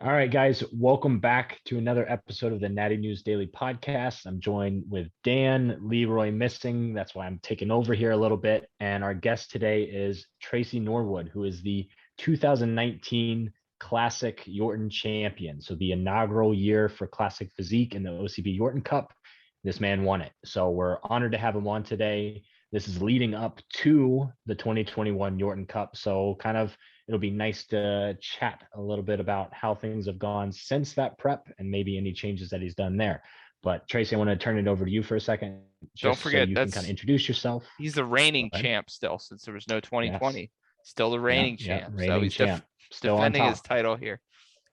All right, guys, welcome back to another episode of the Natty News Daily Podcast. I'm joined with Dan, Leroy missing. That's why I'm taking over here a little bit. And our guest today is Tracy Norwood, who is the 2019 Classic Yorton champion. So the inaugural year for Classic Physique in the OCB Yorton Cup. This man won it. So we're honored to have him on today. This is leading up to the 2021 Yorton Cup. So kind of it'll be nice to chat a little bit about how things have gone since that prep and maybe any changes that he's done there. But Tracy, I want to turn it over to you for a second, Don't just so forget you can kind of that's introduce yourself. he's the Go reigning ahead. champ still, since there was no Yes. 2020. Still the Yeah. reigning Yeah. champ. So Reigning he's champ. Still on defending his top. title here.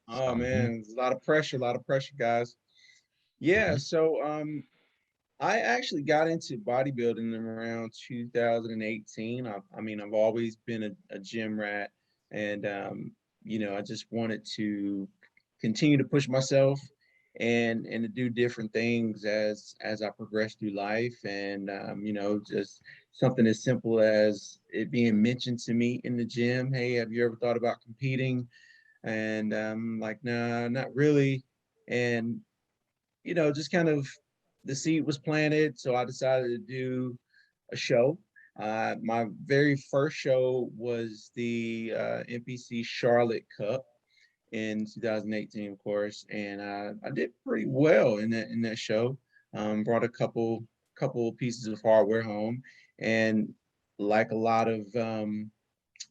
Oh So man, there's a lot of pressure, guys. Yeah, Mhm. so I actually got into bodybuilding around 2018. I mean, I've always been a gym rat, and I just wanted to continue to push myself and to do different things as I progress through life, and just something as simple as it being mentioned to me in the gym. Hey, have you ever thought about competing? And like, nah, not really. And just kind of the seed was planted, so I decided to do a show. My very first show was the NPC Charlotte Cup in 2018, of course, and I did pretty well in that show. Brought a couple pieces of hardware home, and like a lot of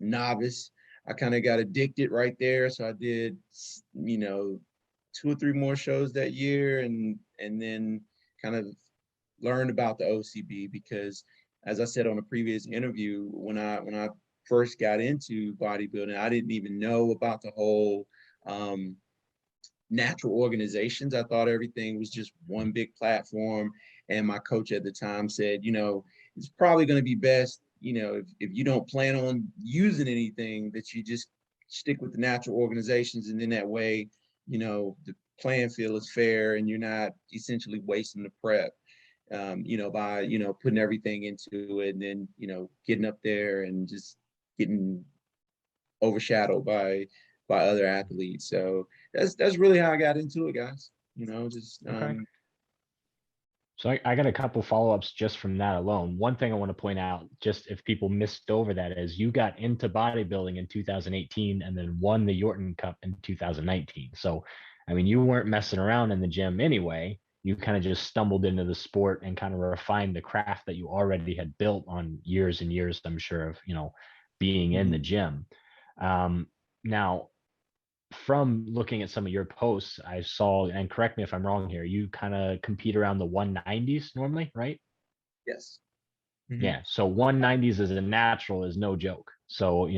novice, I kind of got addicted right there. So I did, two or three more shows that year, and then kind of learned about the OCB because, as I said on a previous interview, when I first got into bodybuilding, I didn't even know about the whole um, natural organizations. I thought everything was just one big platform. And my coach at the time said, it's probably going to be best, if you don't plan on using anything, that you just stick with the natural organizations. And then that way, the playing field is fair and you're not essentially wasting the prep, by, putting everything into it and then, getting up there and just getting overshadowed by other athletes. So that's really how I got into it, guys. Just Okay. So I got a couple follow-ups just from that alone. One thing I want to point out, just if people missed over that, is you got into bodybuilding in 2018 and then won the Yorton Cup in 2019. So, I mean, you weren't messing around in the gym anyway. You kind of just stumbled into the sport and kind of refined the craft that you already had built on years and years, I'm sure, of, being in the Mhm. gym. Now, from looking at some of your posts, I saw, and correct me if I'm wrong here, you kind of compete around the 190s normally, right? Yes. Hmm. Yeah. So 190s as a natural is no joke. So,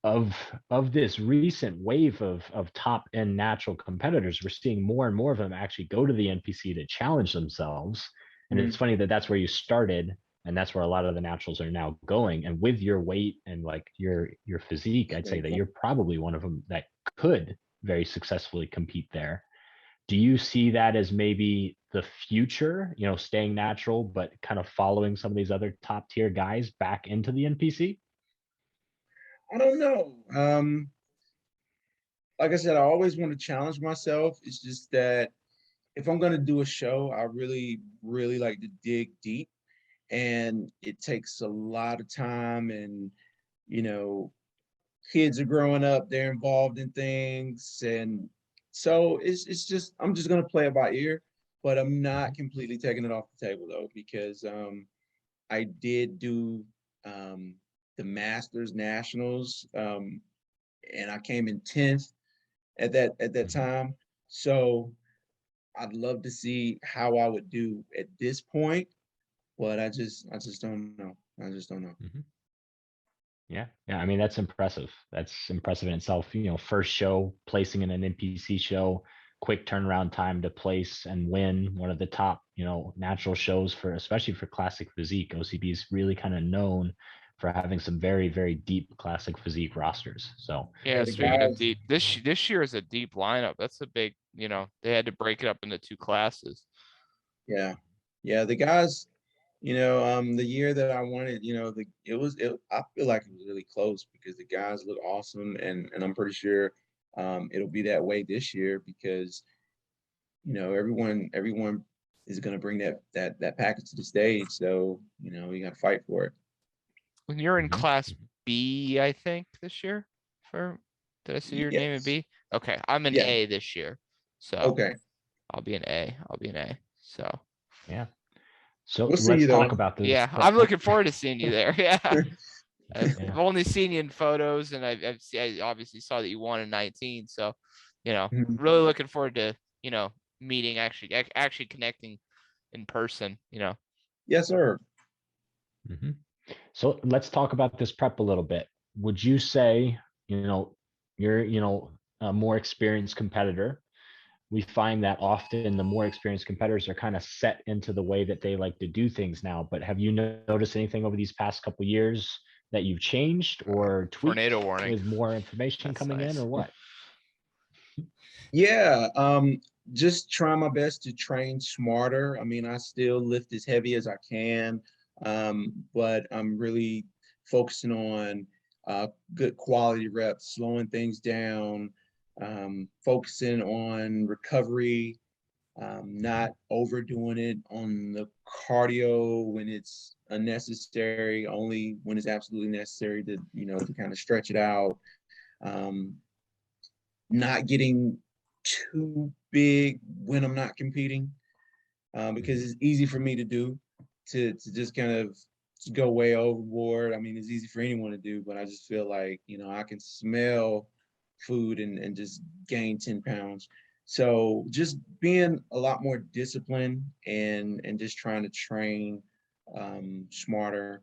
of this recent wave of top end natural competitors, we're seeing more and more of them actually go to the NPC to challenge themselves. And it's Hmm. funny that that's where you started, and that's where a lot of the naturals are now going. And with your weight and like your physique, I'd say Thank that you. you're probably one of them that could very successfully compete there. Do you see that as maybe the future, staying natural, but kind of following some of these other top tier guys back into the NPC? I don't know. Like I said, I always want to challenge myself. It's just that if I'm going to do a show, I really, really like to dig deep, and it takes a lot of time. And you know, kids are growing up; they're involved in things, and so it's just I'm just going to play it by ear. But I'm Mhm. not completely taking it off the table though, because I did do um, the Masters Nationals, and I came in 10th at that Mhm. time. So I'd love to see how I would do at this point, but I just don't know. I just don't know. Mhm. Yeah, yeah. I mean, that's impressive. That's impressive in itself. First show placing in an NPC show, quick turnaround time to place and win one of the top, natural shows for, especially for classic physique. OCB is really kind of known for having some very, very deep classic physique rosters. So, yeah, Yeah, the speaking of guys. deep, this year is a deep lineup. That's a big, they had to break it up into two classes. Yeah, yeah, the guys. The year that I won it, I feel like it was really close because the guys look awesome, and I'm pretty sure it'll be that way this year because, everyone is going to bring that package to the stage. So, you got to fight for it. When you're in Mhm. class B, I think this year did I see your name in Yes. B? Okay. I'm in Yeah. A this year. So Okay. I'll be an A. So Yeah. So We'll see let's you though. talk about this. yeah, I'm looking forward to seeing you there. Yeah. I've Yeah. only seen you in photos, and I obviously saw that you won in 19. So, Mhm. really looking forward to meeting, actually connecting in person. Yes, sir. Mhm. So let's talk about this prep a little bit. Would you say, you're, a more experienced competitor? We find that often the more experienced competitors are kind of set into the way that they like to do things now. But have you noticed anything over these past couple of years that you've changed or tweaked Tornado warning. with more information That's coming in, nice. or what? Yeah. Just trying my best to train smarter. I mean, I still lift as heavy as I can, but I'm really focusing on good quality reps, slowing things down, focusing on recovery, not overdoing it on the cardio when it's unnecessary, only when it's absolutely necessary to kind of stretch it out. Um, Not getting too big when I'm not competing, because it's easy for me to do to just kind of go way overboard. I mean, it's easy for anyone to do, but I just feel like, I can smell food and just gain 10 pounds. So just being a lot more disciplined and just trying to train smarter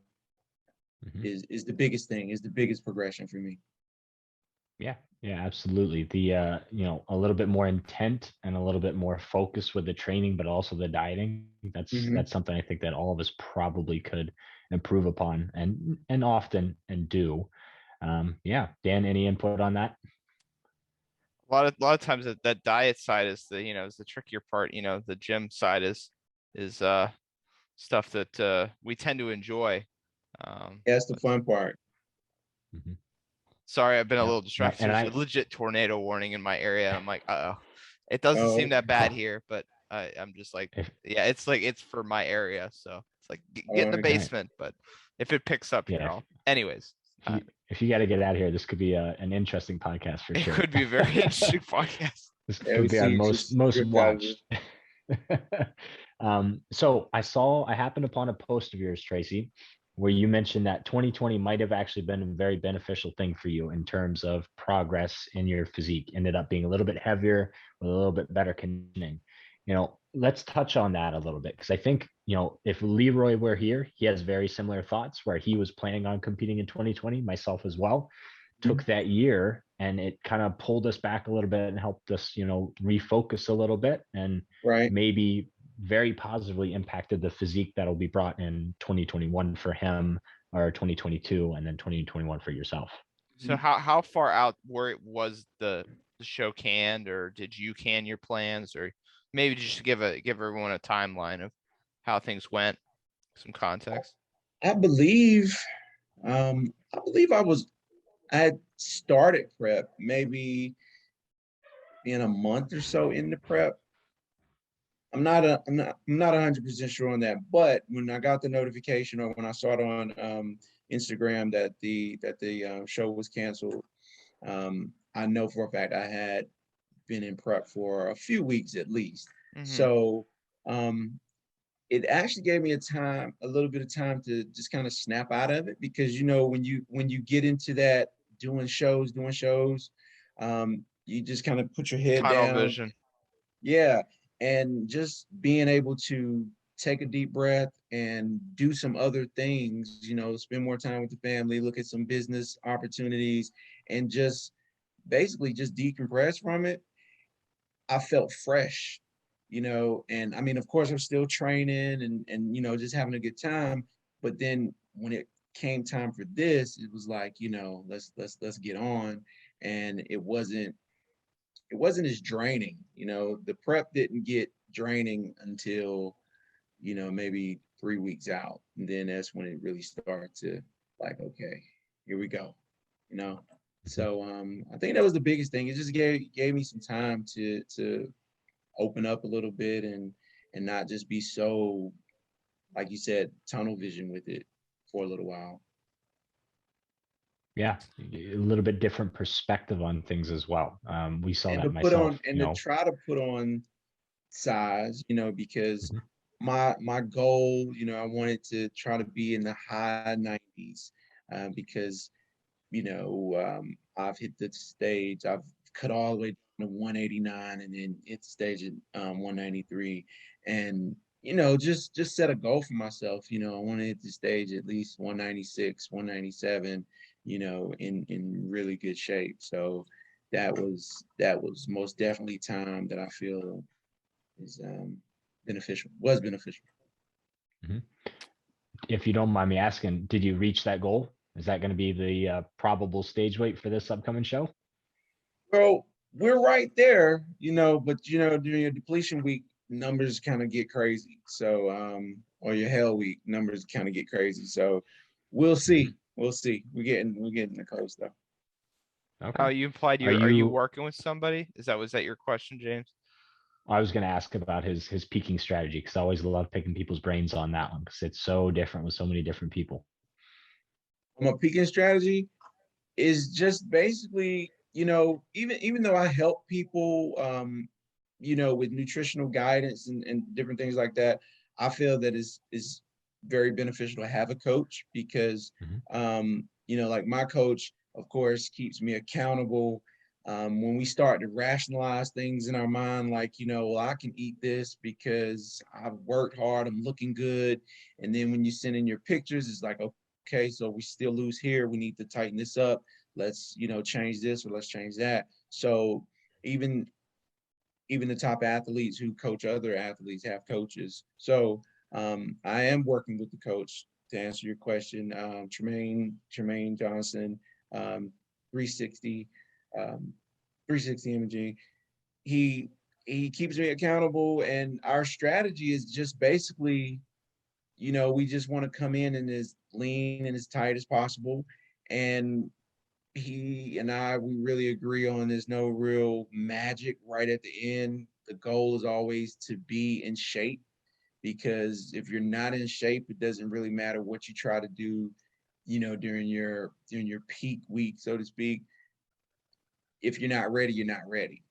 Mhm. is the biggest thing, is the biggest progression for me. Yeah, yeah, absolutely. The a little bit more intent and a little bit more focus with the training, but also the dieting. That's Hmm. something I think that all of us probably could improve upon and often and do. Yeah, Dan, any input on that? A lot of times that diet side is the trickier part. The gym side is stuff that we tend to enjoy. That's the But fun part. Mhm. sorry, I've been a Yeah, little yeah, distracted. and There's a I legit tornado warning in my area, and I'm like, uh-oh. It doesn't Oh, seem that bad oh, here, but I'm just like, if yeah, it's for my area, so it's like get in the okay. all right, basement. But if it picks up here, yeah, anyways, if you got to get out of here, this could be an interesting podcast for it sure. could be a very interesting podcast. This Every could be our scene most script out of it. watched. So I happened upon a post of yours, Tracy, where you mentioned that 2020 might have actually been a very beneficial thing for you in terms of progress in your physique. Ended up being a little bit heavier with a little bit better conditioning. Let's touch on that a little bit because I think, if Leroy were here, he has very similar thoughts where he was planning on competing in 2020, myself as well. Took Mhm. that year and it kind of pulled us back a little bit and helped us, refocus a little bit and Right. maybe very positively impacted the physique that'll be brought in 2021 for him or 2022 and then 2021 for yourself. So how far out where it was the show canned, or did you can your plans, or maybe just give everyone a timeline of how things went, some context. I believe, I had started prep maybe in a month or so in the prep. I'm not 100% sure on that, but when I got the notification or when I saw it on Instagram that the show was canceled, I know for a fact I had been in prep for a few weeks at least. Mm-hmm. So um, it actually gave me a little bit of time to just kind of snap out of it, because when you get into that doing shows, you just kind of put your head Tunnel down. vision. Yeah. And just being able to take a deep breath and do some other things, spend more time with the family, look at some business opportunities, and just basically just decompress from it. I felt fresh, and I mean, of course, I'm still training and just having a good time. But then when it came time for this, it was like, let's get on. And it wasn't as draining. The prep didn't get draining until, maybe 3 weeks out. And then that's when it really started to, like, okay, here we go, you know? So I think that was the biggest thing. It just gave me some time to open up a little bit and not just be so, like you said, tunnel vision with it for a little while. Yeah, a little bit different perspective on things as well. We saw And that to put on myself, and to try to put on size, because Mhm. my goal, I wanted to try to be in the high 90s, because I've hit the stage. I've cut all the way down to 189 and then hit the stage at 193. And, just set a goal for myself. I want to hit the stage at least 196, 197, in really good shape. So that was most definitely time that I feel is was beneficial. Mhm. If you don't mind me asking, did you reach that goal? Is that going to be the probable stage weight for this upcoming show? Well, we're right there, but during your depletion week, numbers kind of get crazy. So, or your hell week, numbers kind of get crazy. So, we'll see. We'll see. We're getting the close though. Okay. You implied Are are you you? working with somebody? Was that your question, James? I was going to ask about his peaking strategy because I always love picking people's brains on that one because it's so different with so many different people. My peaking strategy is just basically, even though I help people, with nutritional guidance and different things like that, I feel that is very beneficial to have a coach because, Mhm. like my coach, of course, keeps me accountable. When we start to rationalize things in our mind, like, well, I can eat this because I've worked hard, I'm looking good. And then when you send in your pictures, it's like, okay, so we still lose here. We need to tighten this up. Let's, change this or let's change that. So even the top athletes who coach other athletes have coaches. So I am working with the coach to answer your question. Tremaine Johnson, 360, 360 imaging. He keeps me accountable, and our strategy is just basically, we just want to come in as lean and as tight as possible. And he and we really agree on there's no real magic right at the end. The goal is always to be in shape because if you're not in shape, it doesn't really matter what you try to do, during your peak week, so to speak. If you're not ready, you're not ready.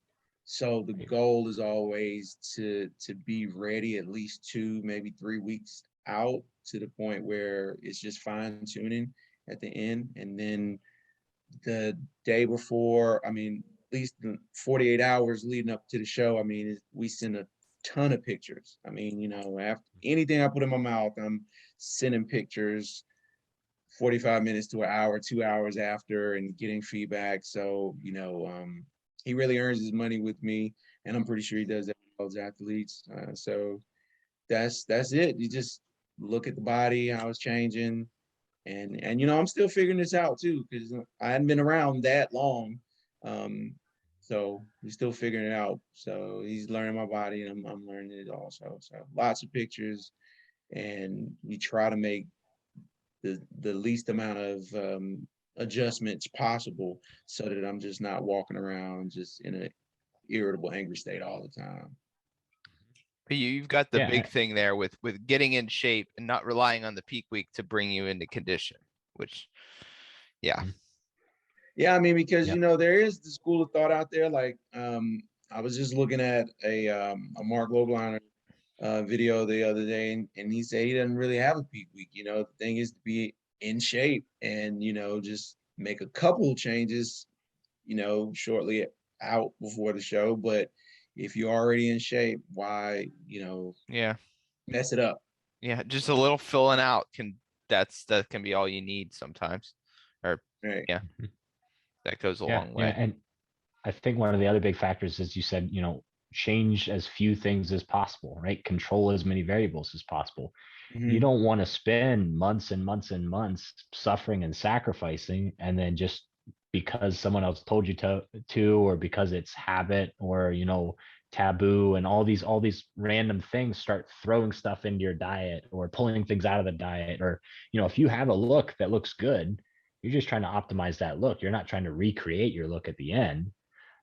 So the goal is always to be ready at least 2, maybe 3 weeks out to the point where it's just fine tuning at the end. And then the day before, I mean, at least the 48 hours leading up to the show, I mean, we send a ton of pictures. I mean, after anything I put in my mouth, I'm sending pictures 45 minutes to an hour, 2 hours after and getting feedback. So, he really earns his money with me. And I'm pretty sure he does that with all his athletes. So that's it. You just look at the body, how it's changing, and I'm still figuring this out too because I hadn't been around that long. So he's still figuring it out. So he's learning my body, and I'm learning it also. So lots of pictures, and we try to make the least amount of adjustments possible, so that I'm just not walking around just in an irritable, angry state all the time. But you've got the Yeah. big thing there with getting in shape and not relying on the peak week to bring you into condition, which, yeah. Mhm. Yeah, I mean, because Yep. there is the school of thought out there. Like, I was just looking at a Mark Lobliner video the other day, and he said he doesn't really have a peak week. The thing is to be in shape and just make a couple changes, shortly out before the show. But if you're already in shape, why Yeah. mess it up? Yeah. Just a little filling out that can be all you need sometimes. Or Right. yeah, Mhm. that goes a Yeah. long Yeah. way. And I think one of the other big factors is you said, change as few things as possible, right? Control as many variables as possible. You Mm-hmm. don't want to spend months and months and months suffering and sacrificing and then just because someone else told you to or because it's habit or taboo and all these random things start throwing stuff into your diet or pulling things out of the diet or if you have a look that looks good, You're just trying to optimize that look. You're not trying to recreate your look at the end.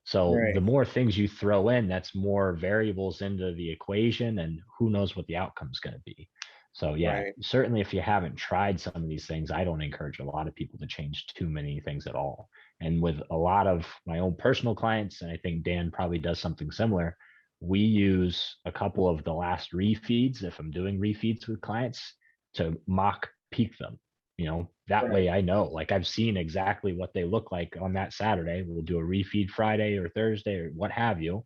So the Right. more things you throw in, that's more variables into the equation, and who knows what the outcome is going to be. So yeah, Right. certainly if you haven't tried some of these things, I don't encourage a lot of people to change too many things at all. And with a lot of my own personal clients, and I think Dan probably does something similar, we use a couple of the last refeeds if I'm doing refeeds with clients to mock peak them. That Right. way I know, like I've seen exactly what they look like on that Saturday. We'll do a refeed Friday or Thursday or what have you.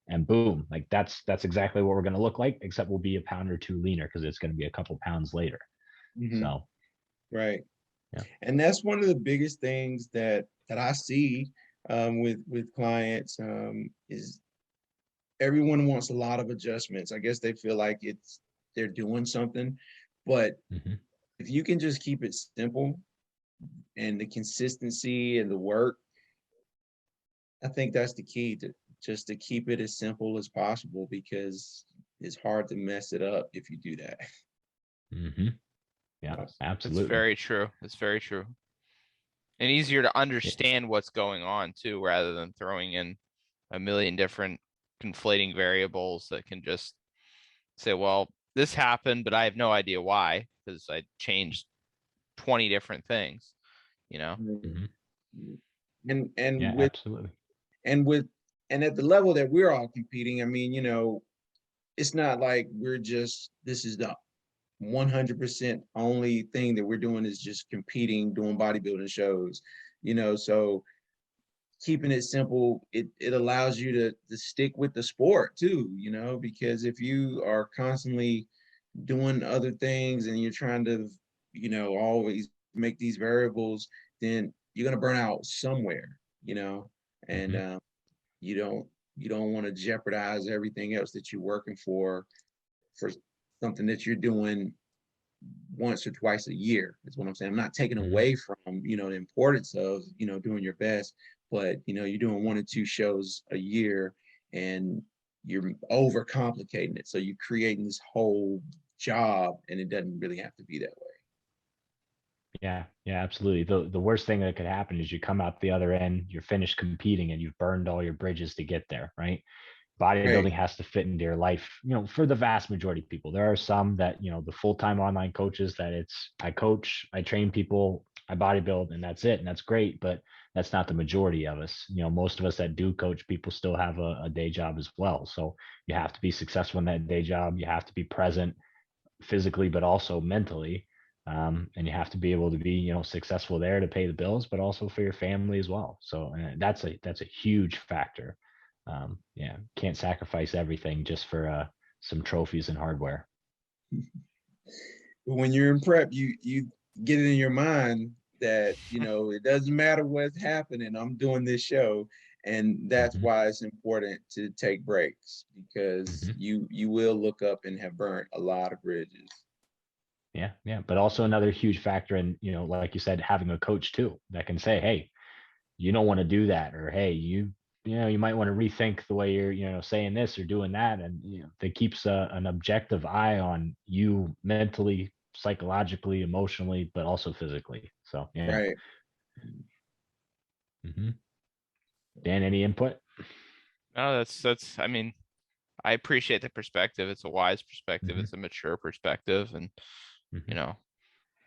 And boom, like that's exactly what we're going to look like, except we'll be a pound or two leaner because it's going to be a couple pounds later. Hmm. So Right. yeah. And that's one of the biggest things that I see with clients is everyone wants a lot of adjustments. I guess they feel like they're doing something, but Hmm. if you can just keep it simple and the consistency and the work, I think that's the key to just to keep it as simple as possible because it's hard to mess it up if you do that. Hmm. Yeah, It's absolutely. very true. It's very true. And easier to Yeah. understand what's going on too, rather than throwing in a million different conflating variables that can just say, well, this happened, but I have no idea why because I changed 20 different things, you know? Mhm. Hmm. And Yeah, and with absolutely. and with and at the level that we're all competing, I mean, it's not like this is the 100% only thing that we're doing is just competing, doing bodybuilding shows, so keeping it simple, it allows you to stick with the sport too, because if you are constantly doing other things and you're trying to, always make these variables, then you're going to burn out somewhere, and Hmm. you don't you don't want to jeopardize everything else that you're working for something that you're doing once or twice a year is what I'm saying. I'm not taking Hmm. away from, the importance of, doing your best, but you're doing one or two shows a year and you're overcomplicating it. So you're creating this whole job and it doesn't really have to be that way. Yeah, yeah, absolutely. The worst thing that could happen is you come out the other end, you're finished competing, and you've burned all your bridges to get there, right? Right. Bodybuilding has to fit into your life, for the vast majority of people. There are some that, the full-time online coaches that I coach, I train people, I bodybuild, and that's it. And that's great. But that's not the majority of us. Most of us that do coach people still have a day job as well. So you have to be successful in that day job. You have to be present physically, but also mentally. And you have to be able to be, successful there to pay the bills, but also for your family as well. So that's a huge factor. Yeah, can't sacrifice everything just for some trophies and hardware. But when you're in prep, you get it in your mind that, it doesn't matter what's happening. I'm doing this show. And that's Hmm. why it's important to take breaks because Hmm. you will look up and have burnt a lot of bridges. Yeah, yeah, but also another huge factor in, like you said, having a coach too that can say, hey, you don't want to do that, or hey, you might want to rethink the way you're, saying this or doing that, and that keeps an objective eye on you mentally, psychologically, emotionally, but also physically. So yeah. Right. Hmm. Dan, any input? No, I mean, I appreciate the perspective. It's a wise perspective. Hmm. It's a mature perspective. And, you Hmm. know,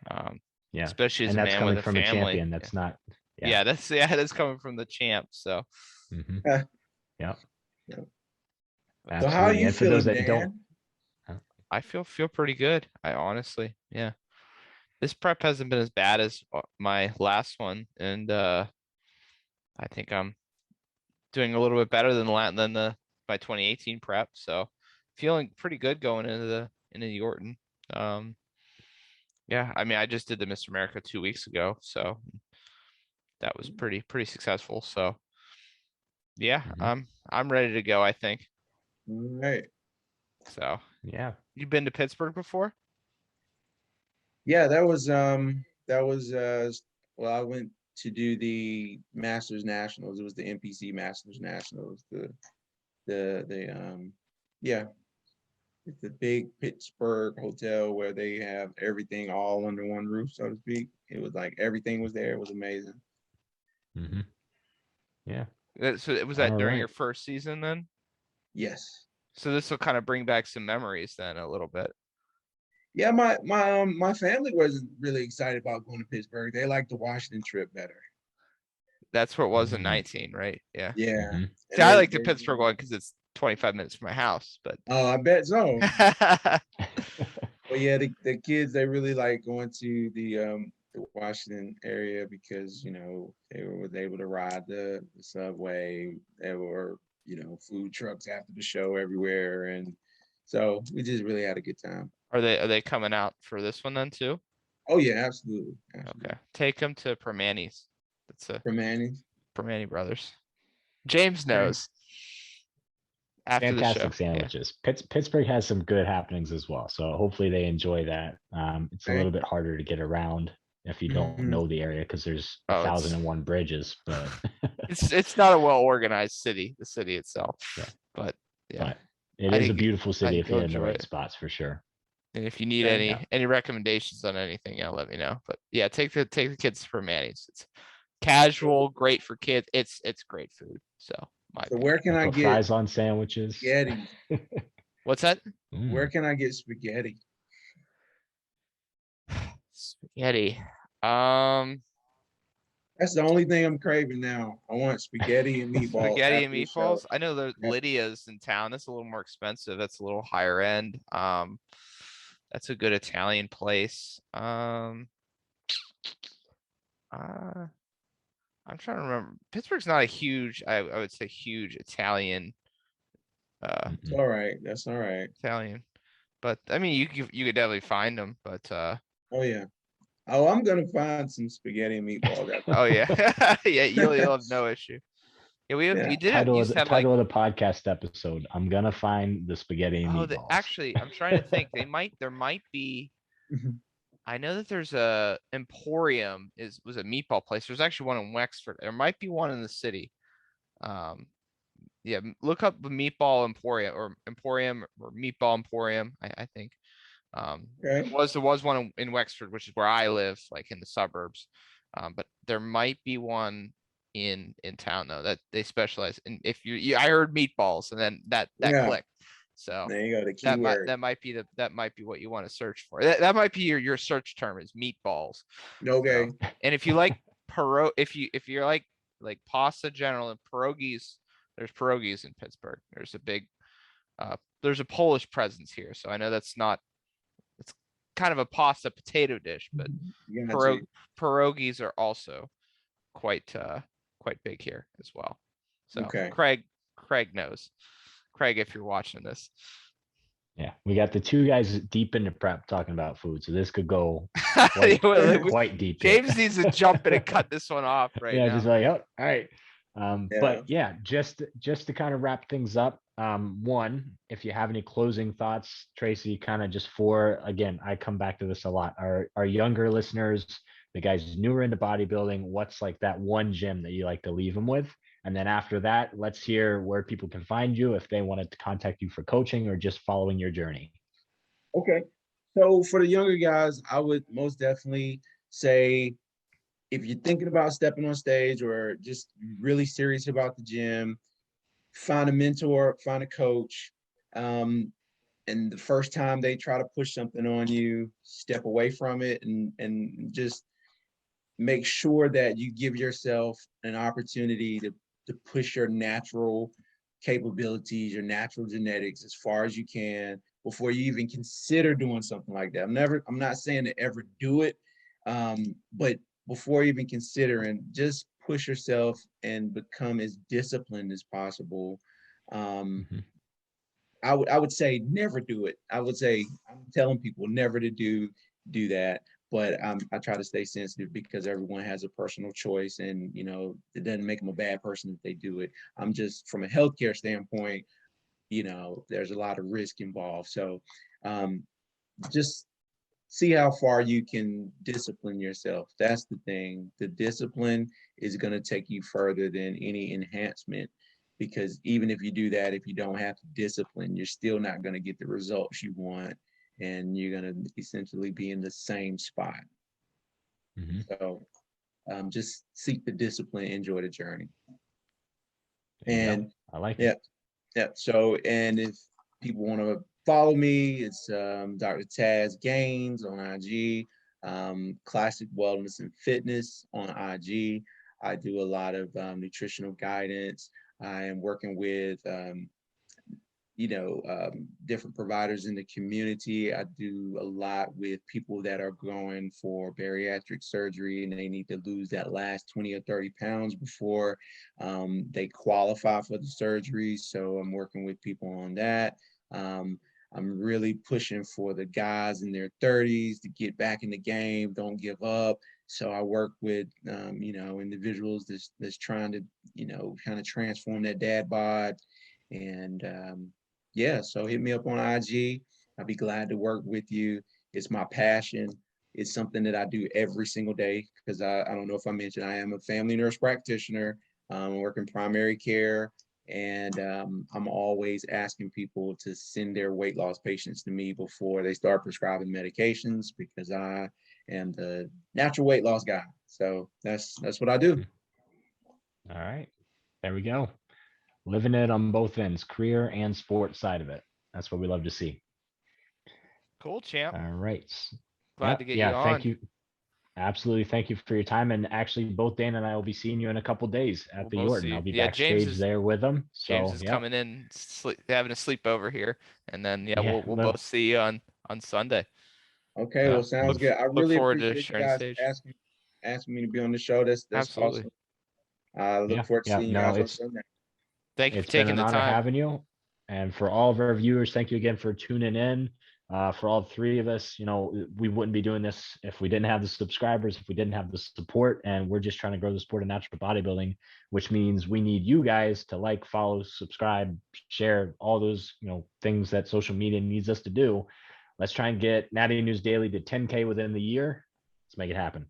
um, Yeah, especially as and a that's man with coming a from a family. champion. Yeah. That's not. Yeah. Yeah, that's coming from the champ. So Hmm. Yeah, So how are absolutely. you And for those feeling, that don't, Dan? I feel pretty good. I honestly, yeah. This prep hasn't been as bad as my last one, and I think I'm doing a little bit better than my 2018 prep. So feeling pretty good going into Yorton. Um, yeah, I mean, I just did the Miss America 2 weeks ago, so that was pretty successful. So yeah, mhm. I'm ready to go, I think. All right. So Yeah. you been to Pittsburgh before? Yeah, that was well, I went to do the Masters Nationals. It was the NPC Masters Nationals. The yeah. It's a big Pittsburgh hotel where they have everything all under one roof, so to speak. It was like everything was there. It was amazing. Hmm. Yeah. So was that All during right. your first season then? Yes. So this will kind of bring back some memories then a little bit. Yeah, my family wasn't really excited about going to Pittsburgh. They liked the Washington trip better. That's what it was in Mhm. 19, right? Yeah. Yeah. Mhm. See, And I they, like the they Pittsburgh one because it's 25 minutes from my house, but oh, I bet so. yeah, But yeah, the kids they really like going to the Washington area because they was able to ride the subway. There were food trucks after the show everywhere, and so we just really had a good time. are they coming out for this one then too? Oh yeah, absolutely, Okay, absolutely. take them to Permanis. That's a For Manny, Permani Brothers. James okay. knows after the show. Fantastic Yeah. sandwiches. Pittsburgh has some good happenings as well. So hopefully they enjoy that. It's a little Okay. bit harder to get around if you don't Mhm. know the area because there's Oh, 1,001 bridges, but it's not a well organized city, the city itself, yeah, but yeah, but it I is a think beautiful I city think if you'll you're in the enjoy right it. spots for sure. And if you need Okay. Yeah. any recommendations on anything, yeah, let me know. But yeah, take the kids for Manny's. It's casual, great for kids. It's great food. So my So opinion. where can I I put get fries on sandwiches. spaghetti? What's that? Where Mm. can I get spaghetti? Spaghetti. Um, That's the only thing I'm craving now. I want spaghetti and meatballs spaghetti and after the show. meatballs. I know there's Yep. Lydia's in town. That's a little more expensive. That's a little higher end. That's a good Italian place. Uh, I'm trying to remember. Pittsburgh's not a huge, I would say huge It's Mm-mm. all right. That's all right. Italian. But I mean, you could definitely find them. But Oh yeah. Oh, I'm gonna find some spaghetti and meatballs after oh yeah, yeah, you'll the have no issue. Yeah, we yeah. did have used to have like, Title of the podcast episode. I'm gonna find the spaghetti and oh, meatballs. actually, I'm trying to think. There might be. I know that there's a Emporium was a meatball place. There's actually one in Wexford. There might be one in the city. Um, yeah, look up the Meatball Emporium or Meatball Emporium. I think. Okay. There was one in Wexford, which is where I live, like in the suburbs. But there might be one in town though that they specialize in. If I heard meatballs, and then that Yeah. clicked. So There you go. The keyword. that might be what you want to search for. That might be your search term is meatballs. So, Okay. and if you like if you're like pasta general and pierogies, there's pierogies in Pittsburgh. There's a Polish presence here, so I know that's not it's kind of a pasta potato dish, but Got you. pierogies are also quite big here as well. So Okay. Craig knows. Craig, if you're watching this. Yeah, we got the two guys deep into prep talking about food, so this could go quite deep here. James needs to jump in and cut this one off right Yeah, now. just like, oh, all right. Yeah. But yeah, just to kind of wrap things up. One, if you have any closing thoughts, Tracy, kind of just for again, I come back to this a lot. Our younger listeners, the guys newer into bodybuilding, what's like that one gym that you like to leave them with? And then after that, let's hear where people can find you if they wanted to contact you for coaching or just following your journey. Okay. So for the younger guys, I would most definitely say if you're thinking about stepping on stage or just really serious about the gym, find a mentor, find a coach. And the first time they try to push something on you, step away from it and just make sure that you give yourself an opportunity to push your natural capabilities, your natural genetics as far as you can before you even consider doing something like that. I'm not saying to ever do it, but before even considering, just push yourself and become as disciplined as possible. Um, Mhm. I would say never do it. I would say I'm telling people never to do that, but I try to stay sensitive because everyone has a personal choice, and it doesn't make them a bad person if they do it. I'm just from a healthcare standpoint, there's a lot of risk involved. So um, just see how far you can discipline yourself. That's the thing. The discipline is going to take you further than any enhancement because even if you do that, if you don't have discipline, you're still not going to get the results you want, and you're going to essentially be in the same spot. Mm-hmm. So just seek the discipline, enjoy the journey. And I like it. it. Yeah. So, and if people want to follow me, it's Dr. Taz Gaines on IG, Classic Wellness and Fitness on IG. I do a lot of nutritional guidance. I am working with different providers in the community. I do a lot with people that are going for bariatric surgery and they need to lose that last 20 or 30 pounds before they qualify for the surgery. So I'm working with people on that. I'm really pushing for the guys in their 30s to get back in the game, don't give up. So I work with, individuals that's trying to, kind of transform that dad bod. And so hit me up on IG. I'll be glad to work with you. It's my passion. It's something that I do every single day because I don't know if I mentioned, I am a family nurse practitioner. I work in primary care. And I'm always asking people to send their weight loss patients to me before they start prescribing medications because I am the natural weight loss guy. So that's what I do. All right. There we go. Living it on both ends, career and sports side of it. That's what we love to see. Cool, champ. All right. Glad to get you on. Thank you. Absolutely. Thank you for your time. And actually, both Dan and I will be seeing you in a couple days at the Yorton. I'll be backstage there with them. So, James is coming in, having a sleepover here. And then, we'll both see you on Sunday. Okay, well, sounds good. I really appreciate you guys asking me to be on the show. That's absolutely awesome. I look forward to seeing you guys on Sunday. Thank you for taking the time. It's been an honor having you. And for all of our viewers, thank you again for tuning in. For all three of us, we wouldn't be doing this if we didn't have the subscribers, if we didn't have the support, and we're just trying to grow the sport of natural bodybuilding, which means we need you guys to like, follow, subscribe, share, all those, things that social media needs us to do. Let's try and get Natty News Daily to 10K within the year. Let's make it happen.